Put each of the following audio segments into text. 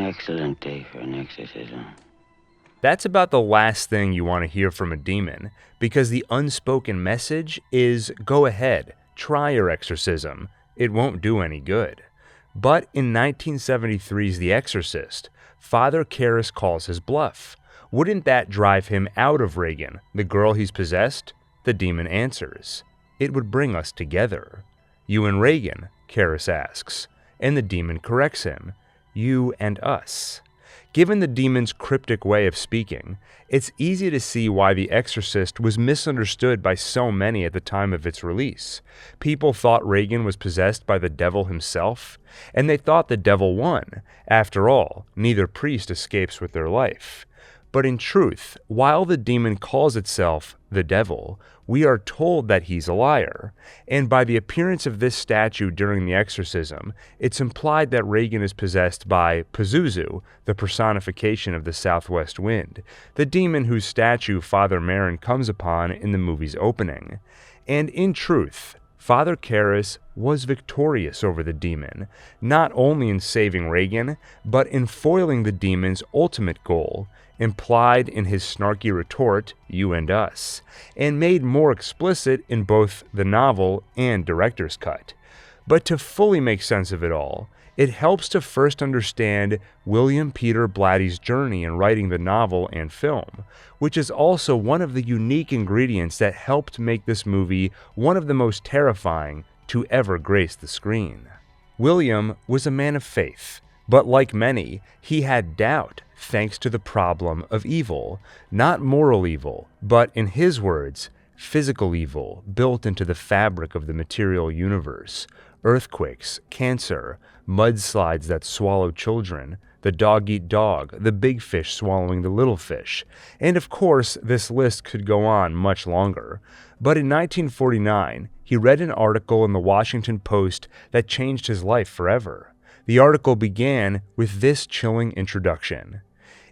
excellent day for an exorcism. That's about the last thing you want to hear from a demon, because the unspoken message is, go ahead, try your exorcism. It won't do any good. But in 1973's The Exorcist, Father Karras calls his bluff. Wouldn't that drive him out of Regan, the girl he's possessed? The demon answers, it would bring us together. You and Regan, Karras asks, and the demon corrects him, you and us. Given the demon's cryptic way of speaking, it's easy to see why The Exorcist was misunderstood by so many at the time of its release. People thought Regan was possessed by the devil himself, and they thought the devil won. After all, neither priest escapes with their life. But in truth, while the demon calls itself the devil, we are told that he's a liar. And by the appearance of this statue during the exorcism, it's implied that Regan is possessed by Pazuzu, the personification of the southwest wind, the demon whose statue Father Merrin comes upon in the movie's opening. And in truth, Father Karras was victorious over the demon, not only in saving Regan, but in foiling the demon's ultimate goal, implied in his snarky retort, you and us, and made more explicit in both the novel and director's cut. But to fully make sense of it all, it helps to first understand William Peter Blatty's journey in writing the novel and film, which is also one of the unique ingredients that helped make this movie one of the most terrifying to ever grace the screen. William was a man of faith, but like many, he had doubt thanks to the problem of evil, not moral evil, but in his words, physical evil built into the fabric of the material universe. Earthquakes, cancer, mudslides that swallow children, the dog-eat-dog, the big fish swallowing the little fish. And of course, this list could go on much longer. But in 1949, he read an article in the Washington Post that changed his life forever. The article began with this chilling introduction.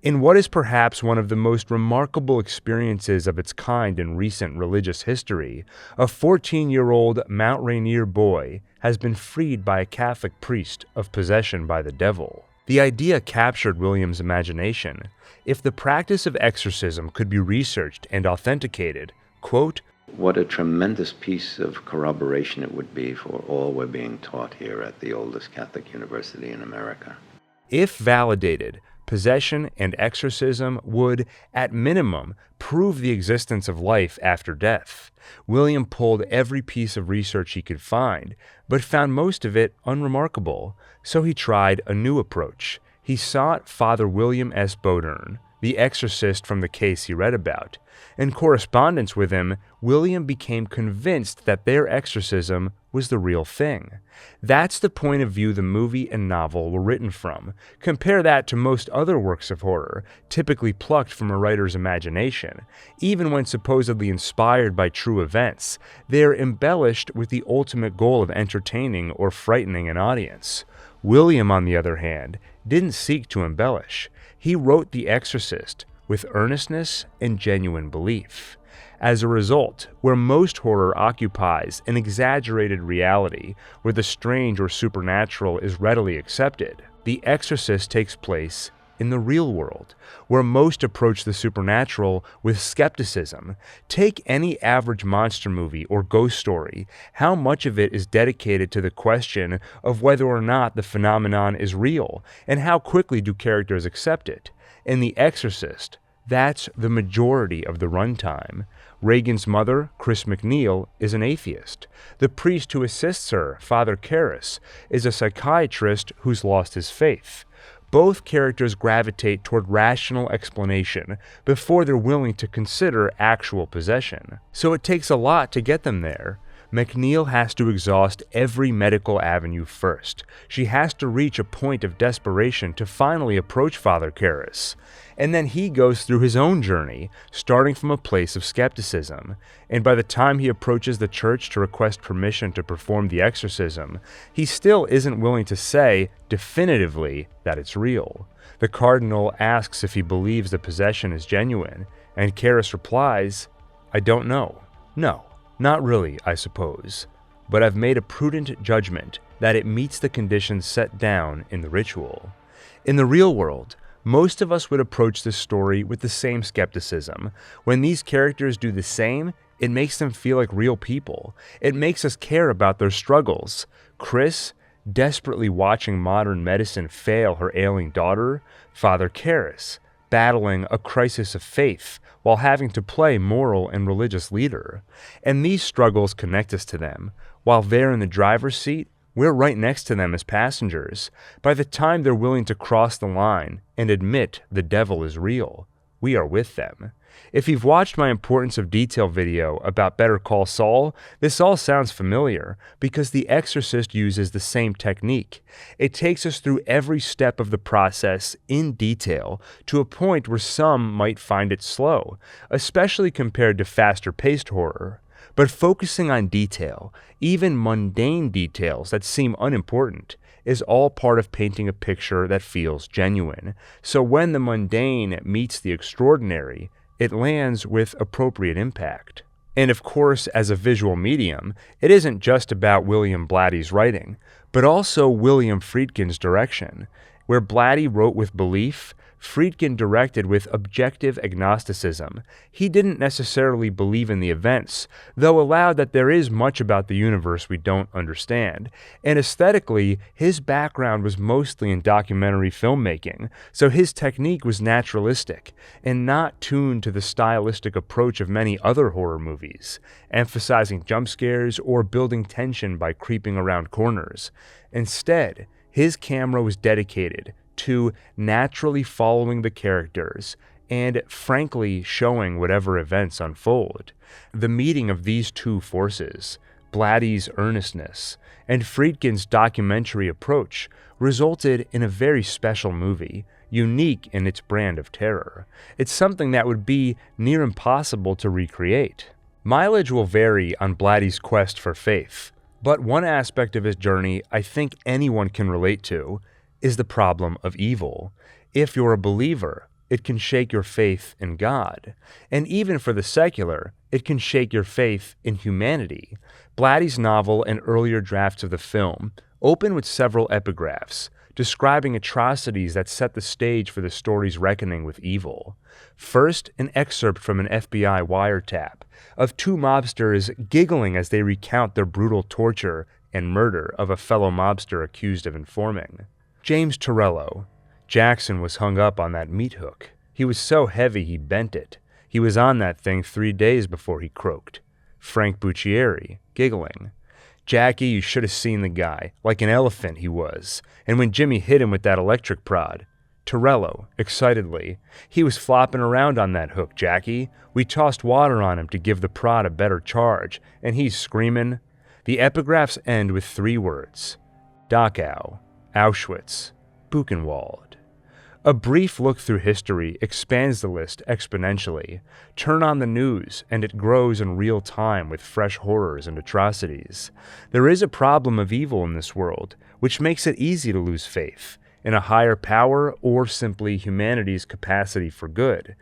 In what is perhaps one of the most remarkable experiences of its kind in recent religious history, a 14-year-old Mount Rainier boy has been freed by a Catholic priest of possession by the devil. The idea captured William's imagination. If the practice of exorcism could be researched and authenticated, quote, what a tremendous piece of corroboration it would be for all we're being taught here at the oldest Catholic university in America. If validated, possession and exorcism would, at minimum, prove the existence of life after death. William pulled every piece of research he could find, but found most of it unremarkable, so he tried a new approach. He sought Father William S. Bodern, the exorcist from the case he read about. In correspondence with him, William became convinced that their exorcism was the real thing. That's the point of view the movie and novel were written from. Compare that to most other works of horror, typically plucked from a writer's imagination. Even when supposedly inspired by true events, they're embellished with the ultimate goal of entertaining or frightening an audience. William, on the other hand, didn't seek to embellish. He wrote The Exorcist with earnestness and genuine belief. As a result, where most horror occupies an exaggerated reality where the strange or supernatural is readily accepted, The Exorcist takes place in the real world, where most approach the supernatural with skepticism. Take any average monster movie or ghost story, how much of it is dedicated to the question of whether or not the phenomenon is real, and how quickly do characters accept it. In The Exorcist, that's the majority of the runtime. Regan's mother, Chris McNeil, is an atheist. The priest who assists her, Father Karras, is a psychiatrist who's lost his faith. Both characters gravitate toward rational explanation before they're willing to consider actual possession. So it takes a lot to get them there. McNeil has to exhaust every medical avenue first. She has to reach a point of desperation to finally approach Father Karras. And then he goes through his own journey, starting from a place of skepticism. And by the time he approaches the church to request permission to perform the exorcism, he still isn't willing to say definitively that it's real. The cardinal asks if he believes the possession is genuine, and Karras replies, I don't know. No. Not really, I suppose, but I've made a prudent judgment that it meets the conditions set down in the ritual. In the real world, most of us would approach this story with the same skepticism. When these characters do the same, it makes them feel like real people. It makes us care about their struggles. Chris, desperately watching modern medicine fail her ailing daughter. Father Karras, battling a crisis of faith while having to play moral and religious leader. And these struggles connect us to them. While they're in the driver's seat, we're right next to them as passengers. By the time they're willing to cross the line and admit the devil is real, we are with them. If you've watched my Importance of Detail video about Better Call Saul, this all sounds familiar because The Exorcist uses the same technique. It takes us through every step of the process in detail to a point where some might find it slow, especially compared to faster-paced horror. But focusing on detail, even mundane details that seem unimportant, is all part of painting a picture that feels genuine. So when the mundane meets the extraordinary, it lands with appropriate impact. And of course, as a visual medium, it isn't just about William Blatty's writing, but also William Friedkin's direction. Where Blatty wrote with belief, Friedkin directed with objective agnosticism. He didn't necessarily believe in the events, though allowed that there is much about the universe we don't understand. And aesthetically, his background was mostly in documentary filmmaking, so his technique was naturalistic and not tuned to the stylistic approach of many other horror movies, emphasizing jump scares or building tension by creeping around corners. Instead, his camera was dedicated to naturally following the characters and frankly showing whatever events unfold. The meeting of these two forces, Blatty's earnestness and Friedkin's documentary approach, resulted in a very special movie, unique in its brand of terror. It's something that would be near impossible to recreate. Mileage will vary on Blatty's quest for faith, but one aspect of his journey I think anyone can relate to is the problem of evil. If you're a believer, it can shake your faith in God. And even for the secular, it can shake your faith in humanity. Blatty's novel and earlier drafts of the film open with several epigraphs, describing atrocities that set the stage for the story's reckoning with evil. First, an excerpt from an FBI wiretap of two mobsters giggling as they recount their brutal torture and murder of a fellow mobster accused of informing. James Torello. Jackson was hung up on that meat hook. He was so heavy he bent it. He was on that thing 3 days before he croaked. Frank Buccieri, giggling. Jackie, you should have seen the guy. Like an elephant he was. And when Jimmy hit him with that electric prod. Torello, excitedly. He was flopping around on that hook, Jackie. We tossed water on him to give the prod a better charge. And he's screaming. The epigraphs end with 3 words. Dachau. Auschwitz, Buchenwald. A brief look through history expands the list exponentially. Turn on the news, and it grows in real time with fresh horrors and atrocities. There is a problem of evil in this world, which makes it easy to lose faith in a higher power or simply humanity's capacity for good.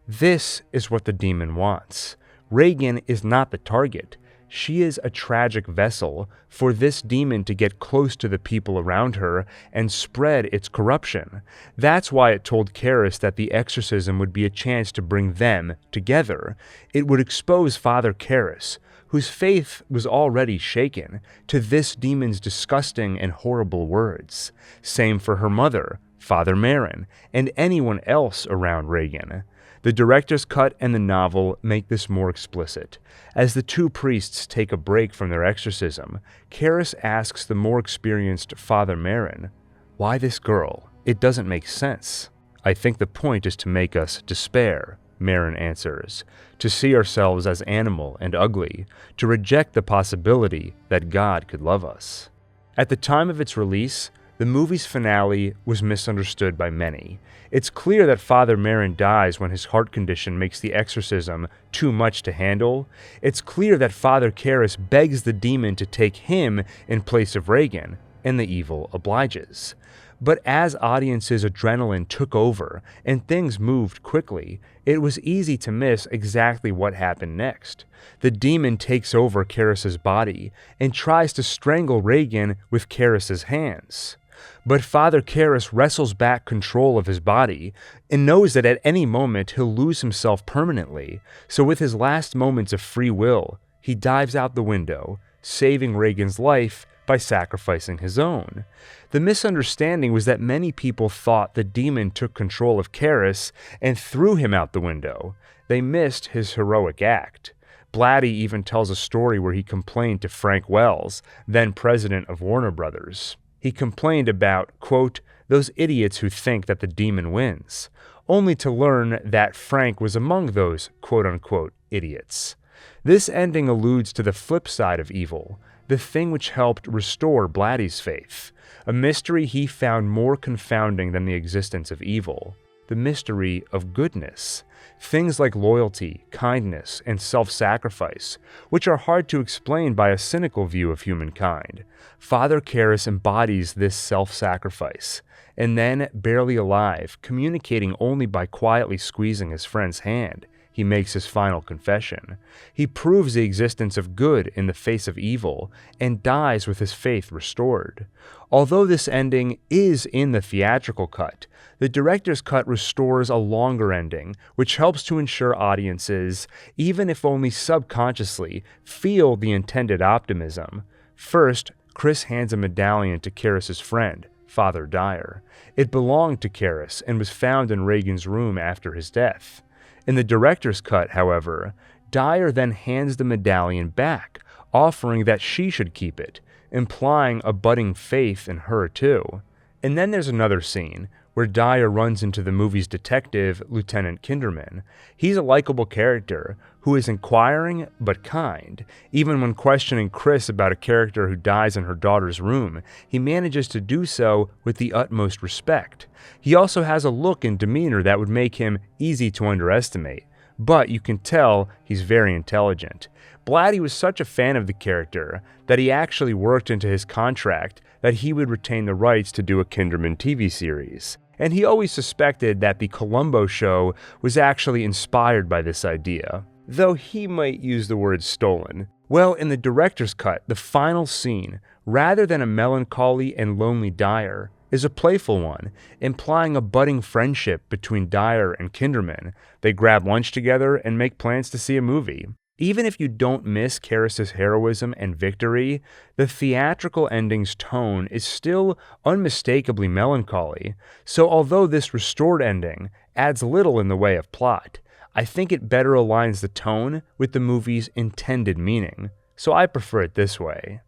This is what the demon wants. Reagan is not the target. She is a tragic vessel for this demon to get close to the people around her and spread its corruption. That's why it told Karras that the exorcism would be a chance to bring them together. It would expose Father Karras, whose faith was already shaken, to this demon's disgusting and horrible words. Same for her mother, Father Merrin, and anyone else around Reagan. The director's cut and the novel make this more explicit. As the two priests take a break from their exorcism, Karras asks the more experienced Father Merrin, "Why this girl? It doesn't make sense." "I think the point is to make us despair," Merrin answers, "to see ourselves as animal and ugly, to reject the possibility that God could love us." At the time of its release, the movie's finale was misunderstood by many. It's clear that Father Merrin dies when his heart condition makes the exorcism too much to handle. It's clear that Father Karras begs the demon to take him in place of Reagan, and the evil obliges. But as audiences' adrenaline took over and things moved quickly, it was easy to miss exactly what happened next. The demon takes over Karras' body and tries to strangle Reagan with Karras' hands. But Father Karras wrestles back control of his body and knows that at any moment he'll lose himself permanently, so with his last moments of free will, he dives out the window, saving Regan's life by sacrificing his own. The misunderstanding was that many people thought the demon took control of Karras and threw him out the window. They missed his heroic act. Blatty even tells a story where he complained to Frank Wells, then president of Warner Brothers. He complained about, quote, those idiots who think that the demon wins, only to learn that Frank was among those quote-unquote idiots. This ending alludes to the flip side of evil, the thing which helped restore Blatty's faith, a mystery he found more confounding than the existence of evil, the mystery of goodness. Things like loyalty, kindness, and self-sacrifice, which are hard to explain by a cynical view of humankind. Father Karras embodies this self-sacrifice, and then, barely alive, communicating only by quietly squeezing his friend's hand, he makes his final confession. He proves the existence of good in the face of evil, and dies with his faith restored. Although this ending is in the theatrical cut, the director's cut restores a longer ending, which helps to ensure audiences, even if only subconsciously, feel the intended optimism. First, Chris hands a medallion to Karras' friend, Father Dyer. It belonged to Karras and was found in Regan's room after his death. In the director's cut, however, Dyer then hands the medallion back, offering that she should keep it, implying a budding faith in her too. And then there's another scene, where Dyer runs into the movie's detective, Lieutenant Kinderman. He's a likable character who is inquiring but kind. Even when questioning Chris about a character who dies in her daughter's room, he manages to do so with the utmost respect. He also has a look and demeanor that would make him easy to underestimate, but you can tell he's very intelligent. Blatty was such a fan of the character that he actually worked into his contract that he would retain the rights to do a Kinderman TV series. And he always suspected that the Columbo show was actually inspired by this idea, though he might use the word stolen. Well, in the director's cut, the final scene, rather than a melancholy and lonely Dyer, is a playful one, implying a budding friendship between Dyer and Kinderman. They grab lunch together and make plans to see a movie. Even if you don't miss Karras' heroism and victory, the theatrical ending's tone is still unmistakably melancholy, so although this restored ending adds little in the way of plot, I think it better aligns the tone with the movie's intended meaning, so I prefer it this way.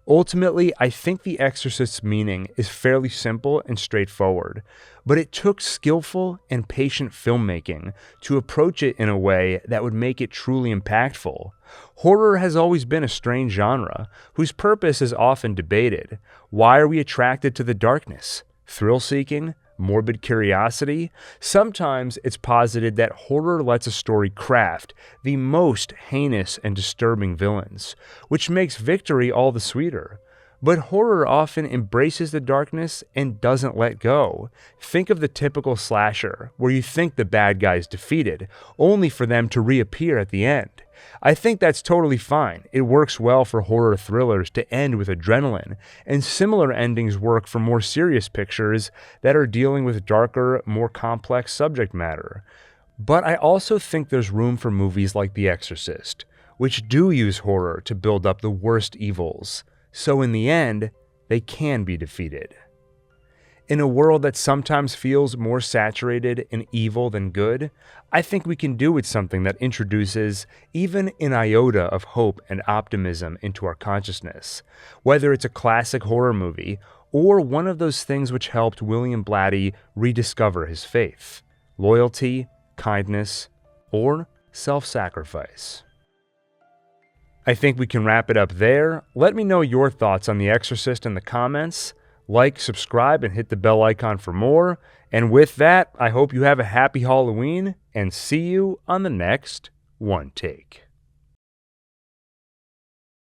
Ultimately, I think The Exorcist's meaning is fairly simple and straightforward, but it took skillful and patient filmmaking to approach it in a way that would make it truly impactful. Horror has always been a strange genre, whose purpose is often debated. Why are we attracted to the darkness? Thrill-seeking? Morbid curiosity? Sometimes it's posited that horror lets a story craft the most heinous and disturbing villains, which makes victory all the sweeter. But horror often embraces the darkness and doesn't let go. Think of the typical slasher, where you think the bad guy's defeated, only for them to reappear at the end. I think that's totally fine. It works well for horror thrillers to end with adrenaline, and similar endings work for more serious pictures that are dealing with darker, more complex subject matter. But I also think there's room for movies like The Exorcist, which do use horror to build up the worst evils, so in the end, they can be defeated. In a world that sometimes feels more saturated in evil than good, I think we can do with something that introduces even an iota of hope and optimism into our consciousness, whether it's a classic horror movie or one of those things which helped William Blatty rediscover his faith: loyalty, kindness, or self-sacrifice. I think we can wrap it up there. Let me know your thoughts on The Exorcist in the comments. Like, subscribe, and hit the bell icon for more. And with that, I hope you have a happy Halloween, and see you on the next One Take.